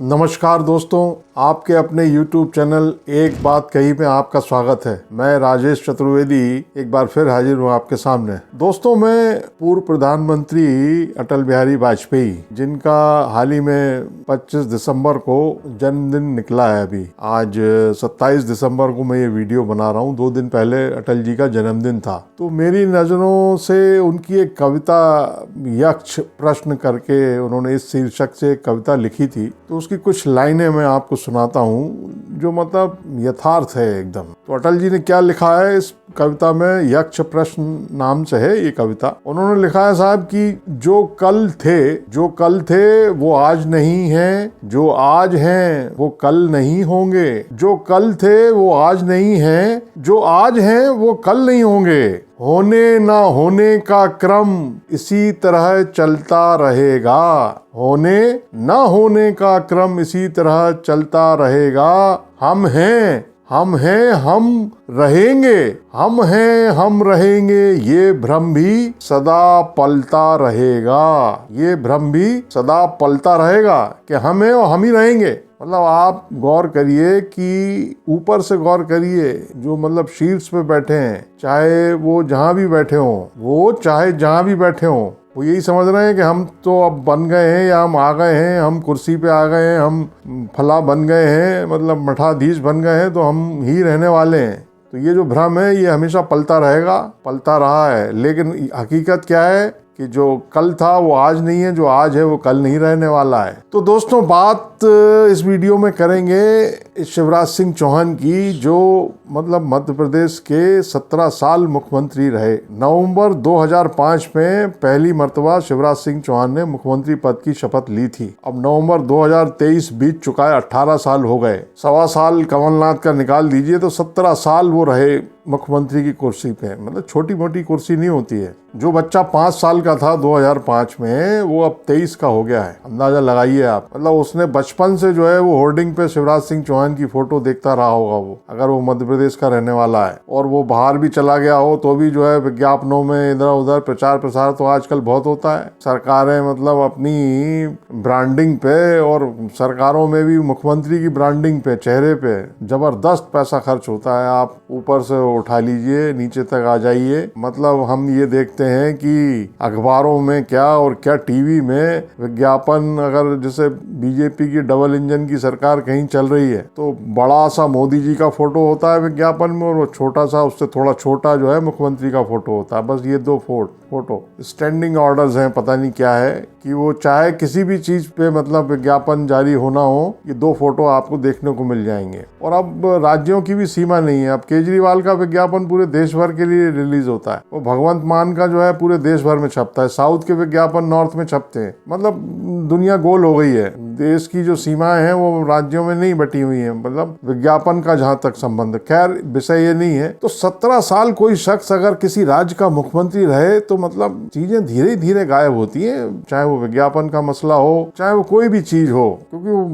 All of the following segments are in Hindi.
नमस्कार दोस्तों, आपके अपने YouTube चैनल एक बात कही में आपका स्वागत है। मैं राजेश चतुर्वेदी एक बार फिर हाजिर हूँ आपके सामने। दोस्तों, मैं पूर्व प्रधानमंत्री अटल बिहारी वाजपेयी, जिनका हाल ही में 25 दिसंबर को जन्मदिन निकला है। अभी आज 27 दिसंबर को मैं ये वीडियो बना रहा हूँ। 2 दिन पहले अटल जी का जन्मदिन था। तो मेरी नज़रों से उनकी एक कविता यक्ष प्रश्न करके उन्होंने इस शीर्षक से एक कविता लिखी थी। तो उसकी कुछ लाइनें मैं आपको सुनाता हूँ जो मतलब यथार्थ है एकदम। तो अटल जी ने क्या लिखा है इस कविता में, यक्ष प्रश्न नाम से है ये कविता। उन्होंने लिखा है साहब कि जो कल थे वो आज नहीं हैं, जो आज हैं वो कल नहीं होंगे। जो कल थे वो आज नहीं हैं, जो आज हैं वो कल नहीं होंगे। होने ना होने का क्रम इसी तरह चलता रहेगा। होने ना होने का क्रम इसी तरह चलता रहेगा। हम हैं हम रहेंगे, हम हैं हम रहेंगे। ये भ्रम भी सदा पलता रहेगा। ये भ्रम भी सदा पलता रहेगा कि हम हैं और हम ही रहेंगे। मतलब आप गौर करिए कि ऊपर से गौर करिए, जो मतलब शीर्ष पे बैठे हैं, चाहे वो जहाँ भी बैठे हों, वो यही समझ रहे हैं कि हम तो अब बन गए हैं या हम आ गए हैं, हम कुर्सी पे आ गए हैं, हम फला बन गए हैं, मतलब मठाधीश बन गए हैं, तो हम ही रहने वाले हैं। तो ये जो भ्रम है ये हमेशा पलता रहेगा, पलता रहा है। लेकिन हकीकत क्या है कि जो कल था वो आज नहीं है, जो आज है वो कल नहीं रहने वाला है। तो दोस्तों, बात इस वीडियो में करेंगे शिवराज सिंह चौहान की, जो मतलब मध्य प्रदेश के 17 साल मुख्यमंत्री रहे। नवंबर 2005 में पहली मर्तबा शिवराज सिंह चौहान ने मुख्यमंत्री पद की शपथ ली थी। अब नवंबर 2023 बीत चुका है, 18 साल हो गए। 1.25 साल कमलनाथ का निकाल दीजिए तो 17 साल वो रहे मुख्यमंत्री की कुर्सी पे। मतलब छोटी मोटी कुर्सी नहीं होती है। जो बच्चा 5 साल का था 2005 में, वो अब 23 का हो गया है। अंदाजा लगाइए आप। मतलब उसने बचपन से जो है वो होर्डिंग पे शिवराज सिंह चौहान की फोटो देखता रहा होगा। वो अगर वो मध्य प्रदेश का रहने वाला है और वो बाहर भी चला गया हो तो भी जो है विज्ञापनों में इधर उधर प्रचार प्रसार तो आजकल बहुत होता है। सरकारें मतलब अपनी ब्रांडिंग पे, और सरकारों में भी मुख्यमंत्री की ब्रांडिंग पे, चेहरे पे जबरदस्त पैसा खर्च होता है। आप ऊपर से उठा लीजिए, नीचे तक आ जाइए। मतलब हम ये देखते हैं कि अखबारों में क्या और क्या टीवी में विज्ञापन, अगर जैसे बीजेपी की डबल इंजन की सरकार कहीं चल रही है तो बड़ा सा मोदी जी का फोटो होता है विज्ञापन में, और वो छोटा सा, उससे थोड़ा छोटा जो है मुख्यमंत्री का फोटो होता है। बस ये 2 फोटो स्टैंडिंग ऑर्डर्स हैं, पता नहीं क्या है कि वो चाहे किसी भी चीज पे मतलब विज्ञापन जारी होना हो, ये 2 फोटो आपको देखने को मिल जाएंगे। और अब राज्यों की भी सीमा नहीं है। अब केजरीवाल का विज्ञापन पूरे देश भर के लिए रिलीज होता है। वो भगवंत मान का जो है पूरे देश भर में छपता है। साउथ के विज्ञापन नॉर्थ में छपते हैं। मतलब दुनिया गोल हो गई है। देश की जो सीमाएं हैं वो राज्यों में नहीं बटी हुई है, मतलब विज्ञापन का जहां तक संबंध। खैर, विषय ये नहीं है। तो 17 साल कोई शख्स अगर किसी राज्य का मुख्यमंत्री रहे तो मतलब चीजें धीरे धीरे गायब होती हैं। चाहे वो विज्ञापन का मसला हो, चाहे वो कोई भी चीज हो, क्योंकि वो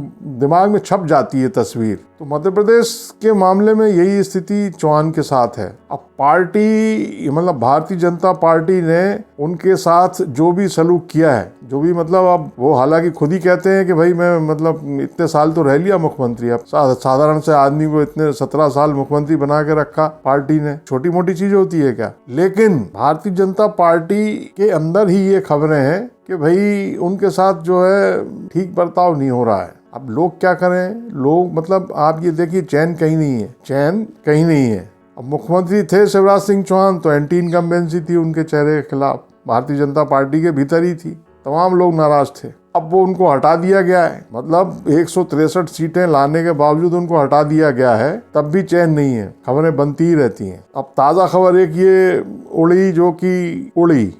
दिमाग में छप जाती है तस्वीर। तो मध्य प्रदेश के मामले में यही स्थिति चौहान के साथ है। अब पार्टी, मतलब भारतीय जनता पार्टी ने उनके साथ जो भी सलूक किया है, जो भी मतलब, अब वो हालांकि खुद ही कहते हैं कि भाई मैं मतलब इतने साल तो रह लिया मुख्यमंत्री। अब साधारण से आदमी को इतने 17 साल मुख्यमंत्री बना के रखा पार्टी ने, छोटी मोटी चीज होती है क्या? लेकिन भारतीय जनता पार्टी के अंदर ही ये खबरें हैं कि भाई उनके साथ जो है ठीक बर्ताव नहीं हो रहा है। अब लोग क्या करें? लोग मतलब आप ये देखिए, चैन कहीं नहीं है। अब मुख्यमंत्री थे शिवराज सिंह चौहान तो एंटी इनकम्बेंसी थी उनके चेहरे के खिलाफ, भारतीय जनता पार्टी के भीतर ही थी। तमाम लोग नाराज थे। अब वो उनको हटा दिया गया है। मतलब 163 सीटें लाने के बावजूद उनको हटा दिया गया है, तब भी चैन नहीं है। खबरें बनती ही रहती हैं। अब ताज़ा खबर एक ये उड़ी, जो कि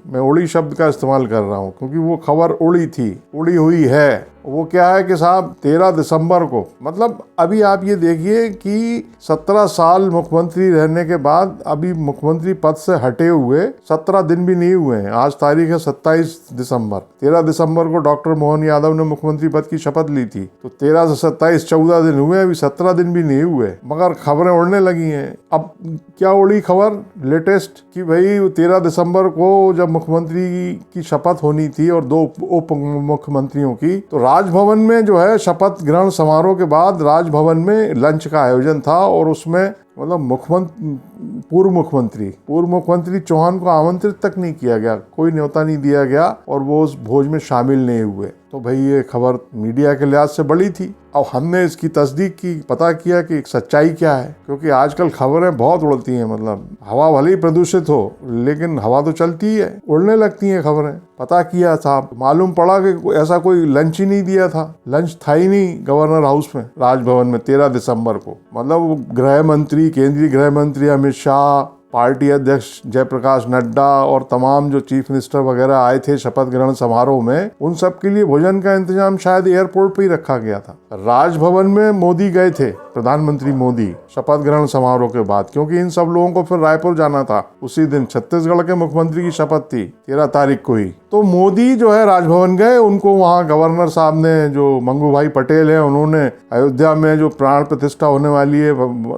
मैं उड़ी शब्द का इस्तेमाल कर रहा हूँ क्योंकि वो खबर उड़ी हुई है। वो क्या है कि साहब 13 दिसंबर को, मतलब अभी आप ये देखिए कि 17 साल मुख्यमंत्री रहने के बाद अभी मुख्यमंत्री पद से हटे हुए 17 दिन भी नहीं हुए हैं। आज तारीख है 27 दिसंबर। 13 दिसंबर को डॉक्टर मोहन यादव ने मुख्यमंत्री पद की शपथ ली थी। तो 13 से 27 14 दिन हुए, अभी 17 दिन भी नहीं हुए, मगर खबरें उड़ने लगी हैं। अब क्या उड़ी खबर लेटेस्ट कि भाई 13 दिसंबर को जब मुख्यमंत्री की शपथ होनी थी और 2 उप मुख्यमंत्रियों की, तो राजभवन में जो है शपथ ग्रहण समारोह के बाद राजभवन में लंच का आयोजन था और उसमें मतलब पूर्व मुख्यमंत्री चौहान को आमंत्रित तक नहीं किया गया, कोई न्योता नहीं दिया गया और वो उस भोज में शामिल नहीं हुए। तो भाई ये खबर मीडिया के लिहाज से बड़ी थी। अब हमने इसकी तस्दीक की, पता किया कि सच्चाई क्या है, क्योंकि आजकल खबरें बहुत उड़ती हैं। मतलब हवा भले ही प्रदूषित हो लेकिन हवा तो चलती है, उड़ने लगती हैं खबरें। पता किया था, मालूम पड़ा कि ऐसा कोई लंच ही नहीं दिया था, लंच था ही नहीं गवर्नर हाउस में, राजभवन में 13 दिसंबर को। मतलब गृह मंत्री, केंद्रीय गृह मंत्री अमित शाह, पार्टी अध्यक्ष जयप्रकाश नड्डा और तमाम जो चीफ मिनिस्टर वगैरह आए थे शपथ ग्रहण समारोह में, उन सब के लिए भोजन का इंतजाम शायद एयरपोर्ट पर ही रखा गया था। राजभवन में मोदी गए थे, प्रधानमंत्री मोदी, शपथ ग्रहण समारोह के बाद, क्योंकि इन सब लोगों को फिर रायपुर जाना था उसी दिन। छत्तीसगढ़ के मुख्यमंत्री की शपथ थी 13 तारीख को ही। तो मोदी जो है राजभवन गए, उनको वहाँ गवर्नर साहब ने, जो मंगू भाई पटेल हैं, उन्होंने अयोध्या में जो प्राण प्रतिष्ठा होने वाली है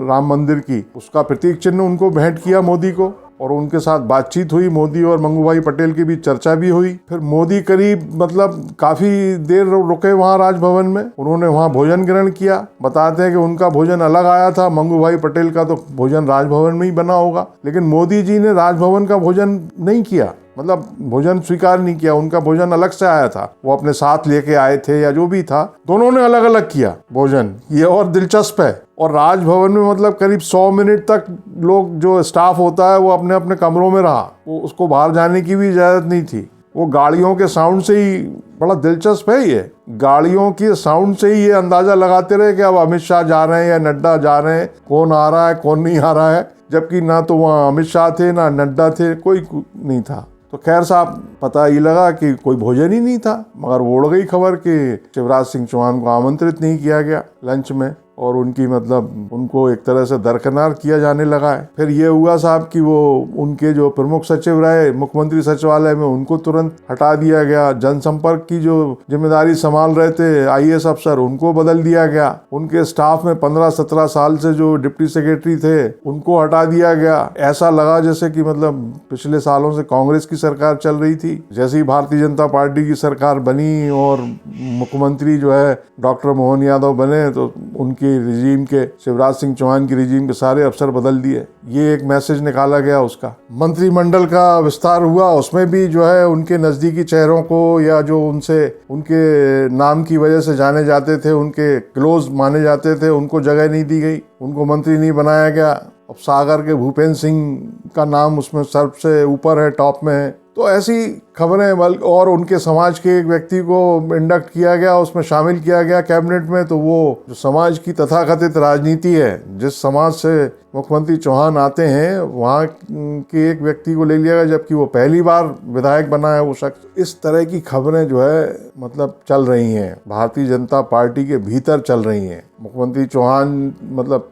राम मंदिर की, उसका प्रतीक चिन्ह उनको भेंट किया मोदी को, और उनके साथ बातचीत हुई। मोदी और मंगू भाई पटेल के बीच चर्चा भी हुई। फिर मोदी करीब मतलब काफी देर रुके वहाँ राजभवन में, उन्होंने वहाँ भोजन ग्रहण किया। बताते हैं कि उनका भोजन अलग आया था, मंगू भाई पटेल का तो भोजन राजभवन में ही बना होगा, लेकिन मोदी जी ने राजभवन का भोजन नहीं किया, मतलब भोजन स्वीकार नहीं किया, उनका भोजन अलग से आया था, वो अपने साथ लेके आए थे या जो भी था, दोनों ने अलग अलग किया भोजन। ये और दिलचस्प है। और राजभवन में मतलब करीब 100 मिनट तक लोग, जो स्टाफ होता है वो अपने अपने कमरों में रहा, वो उसको बाहर जाने की भी इजाजत नहीं थी। वो गाड़ियों के साउंड से ही, बड़ा दिलचस्प है ये, गाड़ियों की साउंड से ही ये अंदाजा लगाते रहे कि अब अमित शाह जा रहे हैं या नड्डा जा रहे हैं, कौन आ रहा है कौन नहीं आ रहा है, जबकि ना तो वहाँ अमित शाह थे ना नड्डा थे, कोई नहीं था। तो खैर साहब, पता ही लगा कि कोई भोजन ही नहीं था, मगर वो उड़ गई खबर कि शिवराज सिंह चौहान को आमंत्रित नहीं किया गया लंच में, और उनकी मतलब उनको एक तरह से दरकिनार किया जाने लगा है। फिर ये हुआ साहब कि वो उनके जो प्रमुख सचिव रहे मुख्यमंत्री सचिवालय में, उनको तुरंत हटा दिया गया। जनसंपर्क की जो जिम्मेदारी संभाल रहे थे IAS अफसर, उनको बदल दिया गया। उनके स्टाफ में 15-17 साल से जो डिप्टी सेक्रेटरी थे, उनको हटा दिया गया। ऐसा लगा जैसे कि मतलब पिछले सालों से कांग्रेस की सरकार चल रही थी। जैसे ही भारतीय जनता पार्टी की सरकार बनी और मुख्यमंत्री जो है डॉक्टर मोहन यादव बने, तो उनकी रिजीम के, शिवराज सिंह चौहान की रिजीम के सारे अफसर बदल दिए। ये एक मैसेज निकाला गया उसका। मंत्रिमंडल का विस्तार हुआ, उसमें भी जो है उनके नजदीकी चेहरों को, या जो उनसे उनके नाम की वजह से जाने जाते थे, उनके क्लोज माने जाते थे, उनको जगह नहीं दी गई, उनको मंत्री नहीं बनाया गया। अब सागर के भूपेंद्र सिंह का नाम उसमें सबसे ऊपर है, टॉप में है। तो ऐसी खबरें, और उनके समाज के एक व्यक्ति को इंडक्ट किया गया, उसमें शामिल किया गया कैबिनेट में। तो वो जो समाज की तथाकथित राजनीति है, जिस समाज से मुख्यमंत्री चौहान आते हैं, वहाँ के एक व्यक्ति को ले लिया गया, जबकि वो पहली बार विधायक बना है वो शख्स। इस तरह की खबरें जो है मतलब चल रही हैं, भारतीय जनता पार्टी के भीतर चल रही हैं। मुख्यमंत्री चौहान मतलब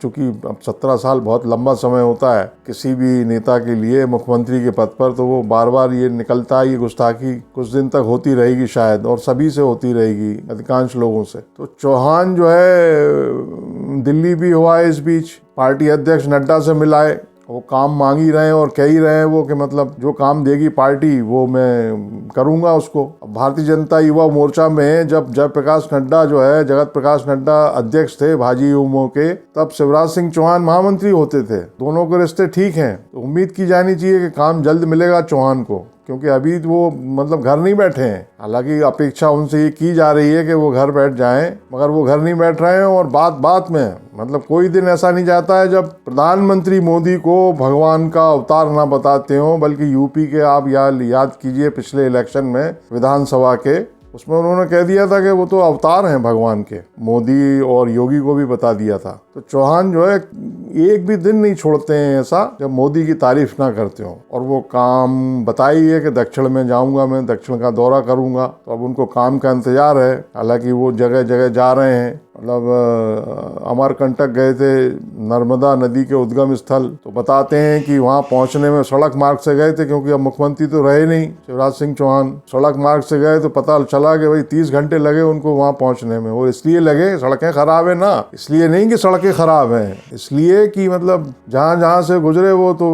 चूंकि अब 17 साल बहुत लंबा समय होता है किसी भी नेता के लिए मुख्यमंत्री के पद पर, तो वो बार बार ये निकलता है, ये गुस्ताखी कुछ दिन तक होती रहेगी शायद, और सभी से होती रहेगी, अधिकांश लोगों से। तो चौहान जो है दिल्ली भी हुआ है, इस बीच पार्टी अध्यक्ष नड्डा से मिलाए, वो काम मांग ही रहे हैं और कह ही रहे हैं वो कि मतलब जो काम देगी पार्टी वो मैं करूंगा उसको। भारतीय जनता युवा मोर्चा में जब जयप्रकाश नड्डा जो है, जगत प्रकाश नड्डा अध्यक्ष थे भाजयुमो के, तब शिवराज सिंह चौहान महामंत्री होते थे। दोनों के रिश्ते ठीक हैं, तो उम्मीद की जानी चाहिए कि काम जल्द मिलेगा चौहान को, क्योंकि अभी वो मतलब घर नहीं बैठे हैं। हालांकि अपेक्षा उनसे ये की जा रही है कि वो घर बैठ जाएं, मगर वो घर नहीं बैठ रहे हैं। और बात में मतलब कोई दिन ऐसा नहीं जाता है जब प्रधानमंत्री मोदी को भगवान का अवतार ना बताते हो, बल्कि यूपी के आप याद कीजिए पिछले इलेक्शन में विधानसभा के, उसमें उन्होंने कह दिया था कि वो तो अवतार हैं भगवान के, मोदी और योगी को भी बता दिया था। तो चौहान जो है एक भी दिन नहीं छोड़ते हैं ऐसा जब मोदी की तारीफ ना करते हो। और वो काम बताई है कि दक्षिण में जाऊंगा, मैं दक्षिण का दौरा करूंगा, तो अब उनको काम का इंतजार है। हालांकि वो जगह जगह जा रहे हैं, मतलब अमरकंटक गए थे, नर्मदा नदी के उद्गम स्थल। तो बताते हैं कि वहाँ पहुँचने में सड़क मार्ग से गए थे, क्योंकि अब मुख्यमंत्री तो रहे नहीं शिवराज सिंह चौहान। सड़क मार्ग से गए तो पता चला कि भाई 30 घंटे लगे उनको वहाँ पहुँचने में। वो इसलिए लगे, सड़कें खराब है ना, इसलिए नहीं कि सड़कें खराब हैं, इसलिए कि मतलब जहाँ जहाँ से गुजरे वो तो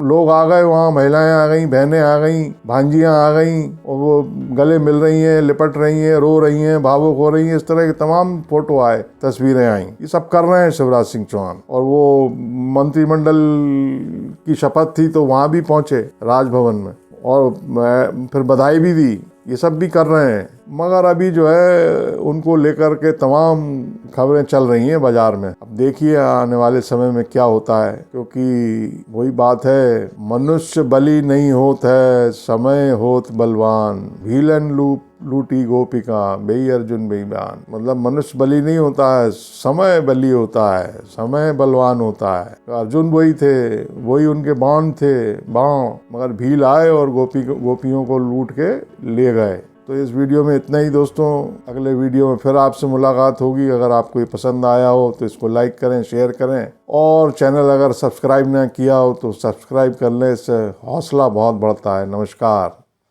लोग आ गए वहाँ, महिलाएं आ गई, बहनें आ गई, भांजियाँ आ गई, और वो गले मिल रही हैं, लिपट रही हैं, रो रही हैं, भावुक हो रही हैं। इस तरह के तमाम फोटो आए, तस्वीरें आई। ये सब कर रहे हैं शिवराज सिंह चौहान। और वो मंत्रिमंडल की शपथ थी तो वहाँ भी पहुँचे राजभवन में, और फिर बधाई भी दी। ये सब भी कर रहे हैं, मगर अभी जो है उनको लेकर के तमाम खबरें चल रही हैं बाजार में। अब देखिए आने वाले समय में क्या होता है, क्योंकि वही बात है, मनुष्य बलि नहीं होत है, समय होत बलवान, भीलन लूटी गोपिका, बेई अर्जुन बेई बयान। मतलब मनुष्य बलि नहीं होता है, समय बलि होता है, समय बलवान होता है। तो अर्जुन वही थे, वही उनके बाण थे, मगर भील आए और गोपियों को लूट के ले गए। तो इस वीडियो में इतना ही दोस्तों। अगले वीडियो में फिर आपसे मुलाकात होगी। अगर आपको ये पसंद आया हो तो इसको लाइक करें, शेयर करें, और चैनल अगर सब्सक्राइब ना किया हो तो सब्सक्राइब कर लें, इससे हौसला बहुत बढ़ता है। नमस्कार।